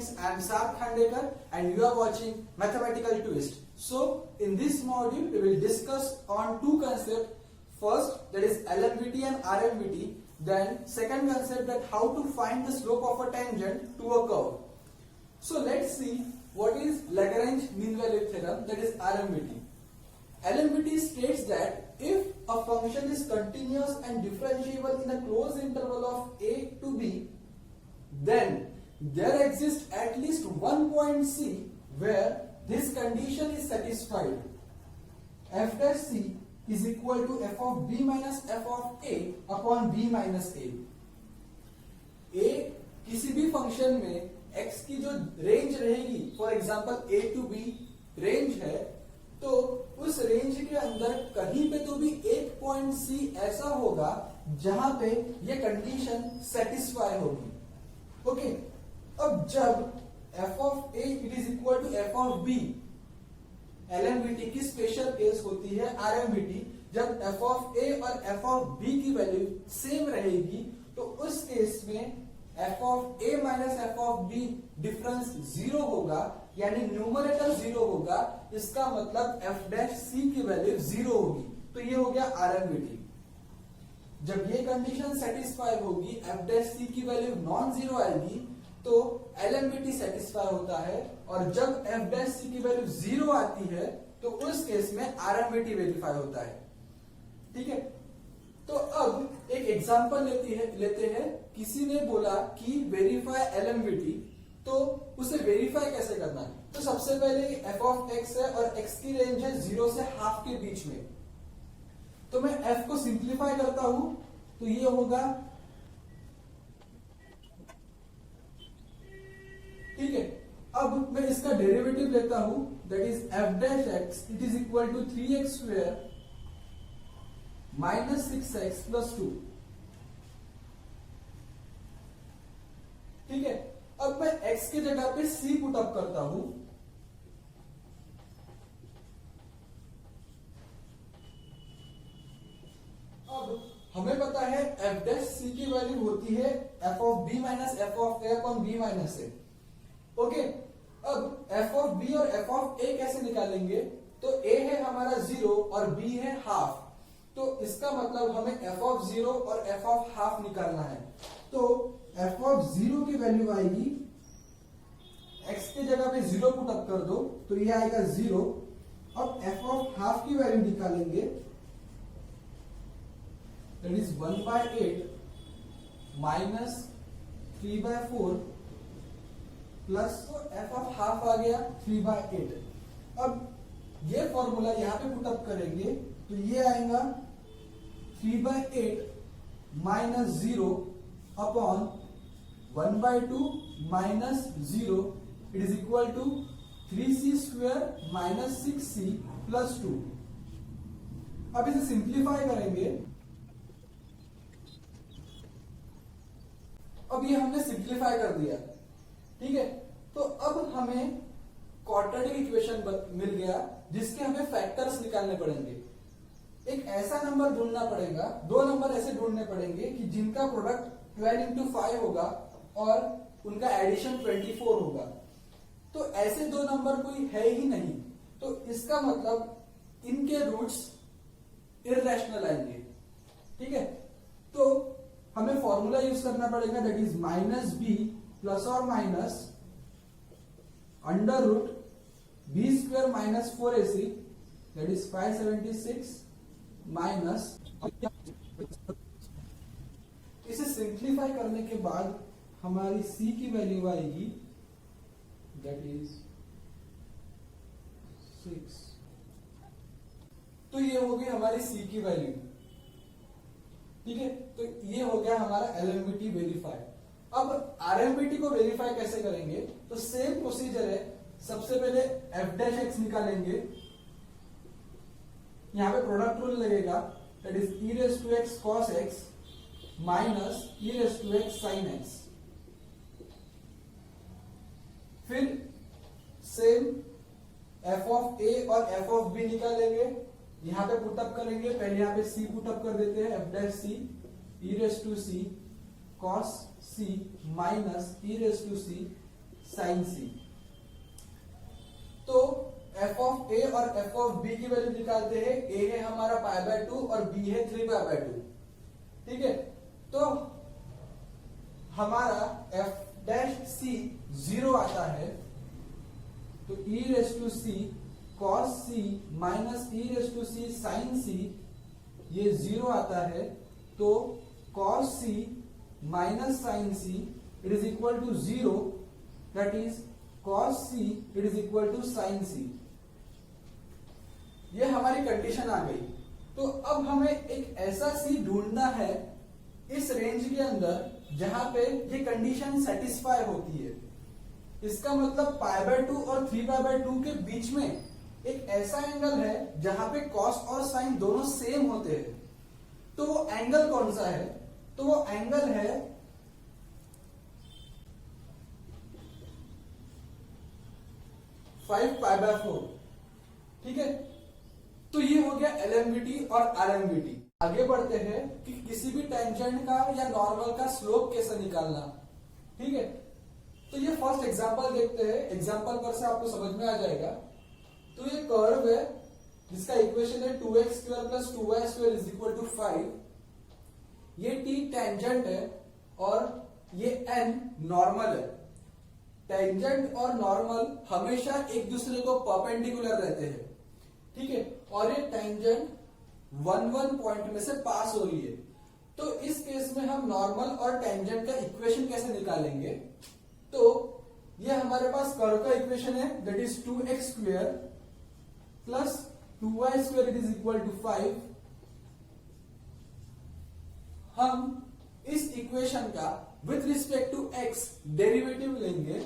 friends, I am Sarth Khandekar and you are watching Mathematical Twist. So in this module we will discuss on two concepts. First, that is LMVT and RMVT. Then second concept, that how to find the slope of a tangent to a curve. So let's see what is Lagrange mean value theorem, that is RMVT. LMVT states that if a function is continuous and differentiable in a closed interval of a to b, then there exists at least one point C where this condition is satisfied. F dash C is equal to f of b minus f of a upon b minus a. A किसी भी function में x की जो range रहेगी, for example a to b range है, तो उस range के अंदर कहीं पे तो भी एक पॉइंट C ऐसा होगा जहां पे ये कंडीशन सेटिस्फाई होगी. ओके, अब जब f of a it is equal to f of b, LMVT की स्पेशल केस होती है RMVT. जब f of a और f of b की वैल्यू सेम रहेगी तो उस केस में f of a minus f of b difference zero होगा, यानी न्यूमरेटर जीरो होगा. इसका मतलब f डैश c की वैल्यू जीरो होगी. तो ये हो गया RMVT. जब ये कंडीशन सेटिस्फाई होगी, f डैश c की वैल्यू नॉन जीरो आएगी, तो LMVT सेटिस्फाई होता है. और जब f डैश c की वैल्यू जीरो आती है तो उस केस में RMVT वेरीफाई होता है. ठीक है, तो अब एक एग्जांपल लेते हैं. किसी ने बोला कि वेरीफाई LMVT, तो उसे वेरीफाई कैसे करना है. तो सबसे पहले f of x है और x की रेंज है 0 से हाफ के बीच में. तो मैं f को सिंप्लीफाई करता हूं, तो ये होगा, ठीक है. अब मैं इसका डेरिवेटिव लेता हूं, that is f dash x it is equal to 3x square minus 6x plus 2. ठीक है, अब मैं x की जगह पे c पुट अप करता हूं. अब हमें पता है f डैश c की वैल्यू होती है f ऑफ b minus f of a upon b minus a. Okay, अब f ऑफ b और f ऑफ a कैसे निकालेंगे. तो a है हमारा 0 और b है हाफ. तो इसका मतलब हमें f ऑफ 0 और f ऑफ हाफ निकालना है. तो f ऑफ 0 की वैल्यू आएगी, x की जगह पे 0 पुट अप कर दो तो ये आएगा 0. अब f ऑफ हाफ की वैल्यू निकालेंगे, that is 1/8 minus 3/4 plus f of half आ गया 3/8. अब ये फॉर्मूला यहां पे पुट अप करेंगे तो ये आएगा 3/8 minus 0 upon 1/2 minus 0 it is equal to 3c square minus 6c plus 2. अब इसे सिंप्लीफाई करेंगे. अब ये हमने सिंप्लीफाई कर दिया. ठीक है, तो अब हमें क्वाड्रेटिक इक्वेशन मिल गया जिसके हमें फैक्टर्स निकालने पड़ेंगे. एक ऐसा नंबर ढूंढना पड़ेगा, दो नंबर ऐसे ढूंढने पड़ेंगे कि जिनका प्रोडक्ट 12 इंटू 5 होगा और उनका एडिशन 24 होगा. तो ऐसे दो नंबर कोई है ही नहीं, तो इसका मतलब इनके रूट्स इररेशनल आएंगे. ठीक है, तो हमें फॉर्मूला यूज करना पड़ेगा, that is minus B plus और minus under root B square minus 4ac that is 576 minus. इसे सिंप्लीफाई करने के बाद हमारी c की वैल्यू आएगी, दैट इज 6. तो ये हो गई हमारी c की वैल्यू. ठीक है, तो ये हो गया हमारा LMVT वेरीफाई. अब RMVT को वेरीफाई कैसे करेंगे. तो सेम प्रोसीजर है. सबसे पहले f डैश x निकालेंगे. यहां पे प्रोडक्ट रूल लगेगा, that is e raise to x cos x minus e raise to x sin x. फिर सेम f ऑफ a और f ऑफ b निकालेंगे. यहां पे पुटअप करेंगे. पहले यहां पे c पुटअप कर देते हैं, f dash c e raise to c cos c minus e raise to c sine C. तो एफ ऑफ ए और एफ ऑफ बी की वैल्यू निकालते हैं। ए है हमारा π/2 और बी है 3π/2। ठीक है, तो हमारा एफ डैश सी 0 आता है, तो e raise to C cos C minus e raise to C sine C ये 0 आता है। तो cos c minus sine C it is equal to 0, that is cos c it is equal to sine C. ये हमारी condition आ गई। तो अब हमें एक ऐसा सी ढूंढना है इस रेंज के अंदर जहां पे ये कंडीशन सेटिस्फाई होती है। इसका मतलब π/2 और 3π/2 के बीच में एक ऐसा एंगल है जहां पे कॉस और साइन दोनों सेम होते हैं। तो वो एंगल कौन सा है? तो वो एंगल है 5π/4। ठीक है, तो ये हो गया एलएमवीटी और आरएमवीटी। आगे बढ़ते हैं कि किसी भी टेंजेंट का या नॉर्मल का स्लोप कैसे निकालना। ठीक है, तो ये फर्स्ट एग्जांपल देखते हैं। एग्जांपल पर से आपको समझ में आ जाएगा। तो ये कर्व है जिसका इक्वेशन है 2x² + 2y² = 5। ये t टेंजेंट है और ये n नॉर्मल है। टेंजेंट और नॉर्मल हमेशा एक दूसरे को परपेंडिकुलर रहते हैं। ठीक है, और ये टेंजेंट 1 पॉइंट में से पास हो रही है। तो इस केस में हम नॉर्मल और टेंजेंट का इक्वेशन कैसे निकालेंगे? तो ये हमारे पास कर्व का इक्वेशन है, दैट इज 2x² + 2y² = 5। हम इस इक्वेशन का with respect to x derivative लेंगे,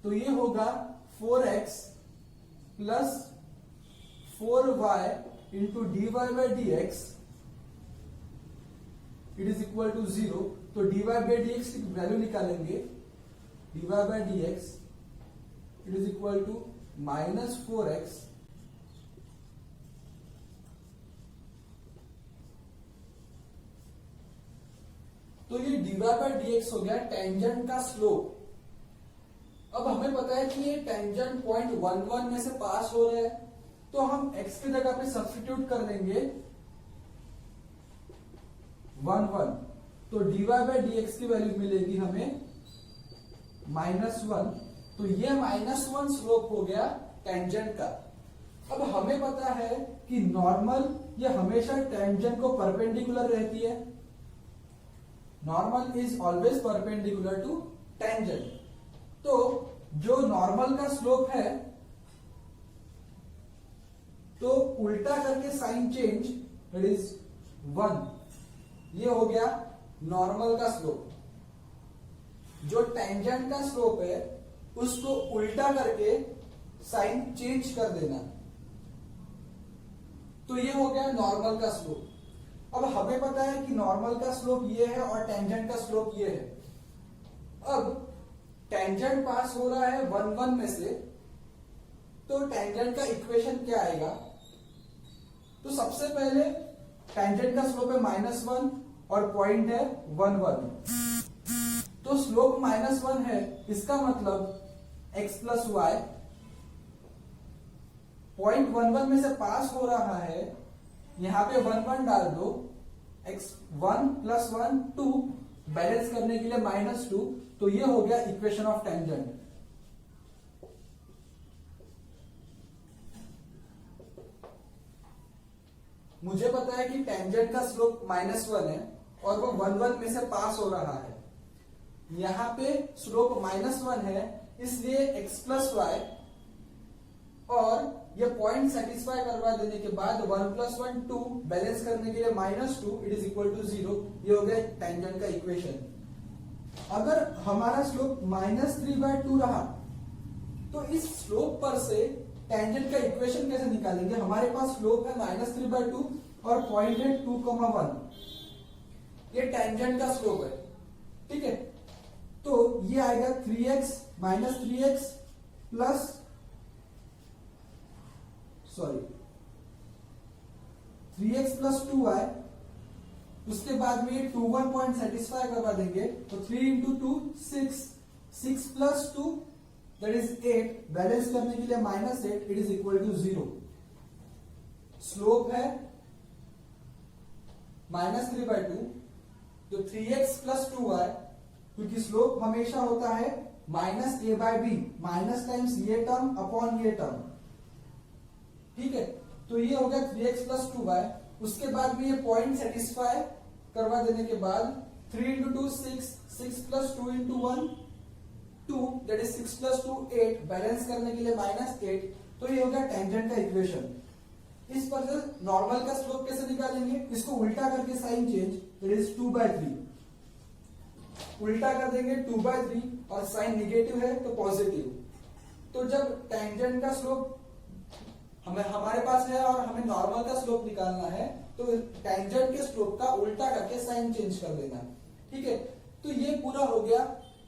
तो ये होगा 4x + 4y × dy/dx it is equal to 0। तो dy/dx की वैल्यू निकालेंगे, dy/dx it is equal to -4x तो ये dy/dx हो गया टेंजेंट का स्लोप। अब हमें पता है कि ये टेंजेंट पॉइंट 1 में से पास हो रहा है, तो हम x की जगह पे सब्स्टिट्यूट कर देंगे 1 तो dy/dx की वैल्यू मिलेगी हमें -1। तो ये -1 स्लोप हो गया टेंजेंट का। अब हमें पता है कि नॉर्मल ये हमेशा टेंजेंट को परपेंडिकुलर रहती है। Normal is always perpendicular to tangent. तो जो नॉर्मल का स्लोप है, तो उल्टा करके साइन चेंज इट इज 1। ये हो गया नॉर्मल का स्लोप। जो टेंजेंट का स्लोप है उसको उल्टा करके साइन चेंज कर देना, तो ये हो गया नॉर्मल का स्लोप। अब हमें पता है कि नॉर्मल का स्लोप ये है और टेंजेंट का स्लोप ये है। अब टेंजेंट पास हो रहा है 1 में से, तो टेंजेंट का इक्वेशन क्या आएगा? तो सबसे पहले टेंजेंट का स्लोप है -1 और पॉइंट है 1 तो स्लोप -1 है, इसका मतलब x + y पॉइंट 1 में से पास हो रहा है। यहां पे 1 डाल दो, x1 + 1 2 बैलेंस करने के लिए -2। तो ये हो गया इक्वेशन ऑफ टेंजेंट। मुझे पता है कि टेंजेंट का स्लोप -1 है और वो 1 में से पास हो रहा है। यहां पे स्लोप -1 है, इसलिए x + y और ये पॉइंट सेटिस्फाई करवा देने के बाद 1 + 1 2 बैलेंस करने के लिए -2 इट इज इक्वल टू 0। ये हो गया टेंजेंट का इक्वेशन। अगर हमारा स्लोप -3/2 रहा, तो इस स्लोप पर से टेंजेंट का इक्वेशन कैसे निकालेंगे? हमारे पास स्लोप है -3/2 और पॉइंट है 2,1। ये टेंजेंट का स्लोप है। ठीक है, तो ये आएगा 3x प्लस 3x + 2y। उसके बाद में ये 2 पॉइंट सेटिस्फाई करवा देंगे, तो 3 × 2 6 6 + 2 दैट इज 8, बैलेंस करने के लिए -8, it is equal to 0। Slope है -3/2, जो 3x + 2y, क्योंकि स्लोप हमेशा होता है -a/b, माइनस टाइम्स ये टर्म अपॉन ये टर्म, ठीक है। तो ये हो गया 3x + 2y। उसके बाद में ये पॉइंट सेटिस्फाई करवा देने के बाद 3 × 2 6, 6 + 2 × 1 2, दैट इज 6 + 2 8, बैलेंस करने के लिए -8। तो ये हो गया टेंजेंट का इक्वेशन। इस पर से नॉर्मल का स्लोप कैसे निकालेंगे, इसको उल्टा करके साइन चेंज, दैट इज 2/3, उल्टा कर देंगे 2/3, और साइन निगेटिव है तो पॉजिटिव। तो जब टेंजेंट का स्लोप हमारे पास है और हमें नॉर्मल का स्लोप निकालना है, तो टेंजेंट के स्लोप का उल्टा करके साइन चेंज कर देना, ठीक है। तो ये पूरा हो गया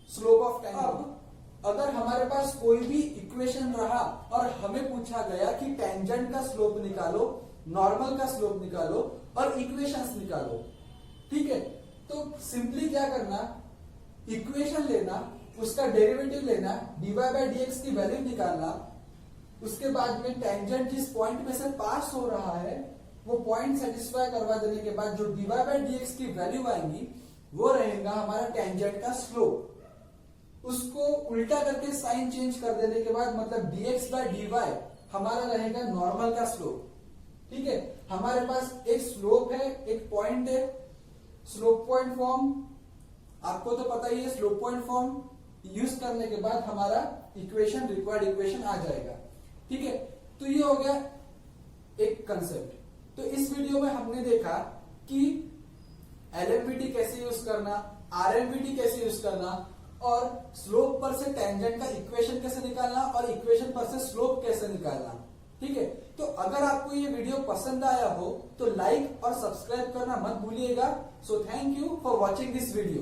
स्लोप ऑफ टेंजेंट। अगर हमारे पास कोई भी इक्वेशन रहा और हमें पूछा गया कि टेंजेंट का स्लोप निकालो, नॉर्मल का स्लोप निकालो और इक्वेशंस निकालो, ठीक है, तो सिंपली क्या करना, इक्वेशन लेना, उसका डेरिवेटिव लेना, dy/dx की वैल्यू निकालना, उसके बाद में टेंजेंट जिस पॉइंट में से पास हो रहा है वो पॉइंट सेटिस्फाई करवा देने के बाद जो dy/dx की वैल्यू आएंगी वो रहेगा हमारा टेंजेंट का स्लोप। उसको उल्टा करके साइन चेंज कर देने के बाद मतलब dx/dy हमारा रहेगा नॉर्मल का स्लोप, ठीक है। हमारे पास एक स्लोप है, एक पॉइंट है, स्लोप पॉइंट फॉर्म आपको तो पता ही है। स्लोप पॉइंट फॉर्म यूज करने के बाद हमारा इक्वेशन, रिक्वायर्ड इक्वेशन आ जाएगा, ठीक है। तो ये हो गया एक कंसेप्ट। तो इस वीडियो में हमने देखा कि एलएमवीटी कैसे यूज करना, आरएमवीटी कैसे यूज करना, और स्लोप पर से टेंजेंट का इक्वेशन कैसे निकालना और इक्वेशन पर से स्लोप कैसे निकालना, ठीक है। तो अगर आपको ये वीडियो पसंद आया हो तो लाइक और सब्सक्राइब करना मत भूलिएगा। So thank you for watching this video.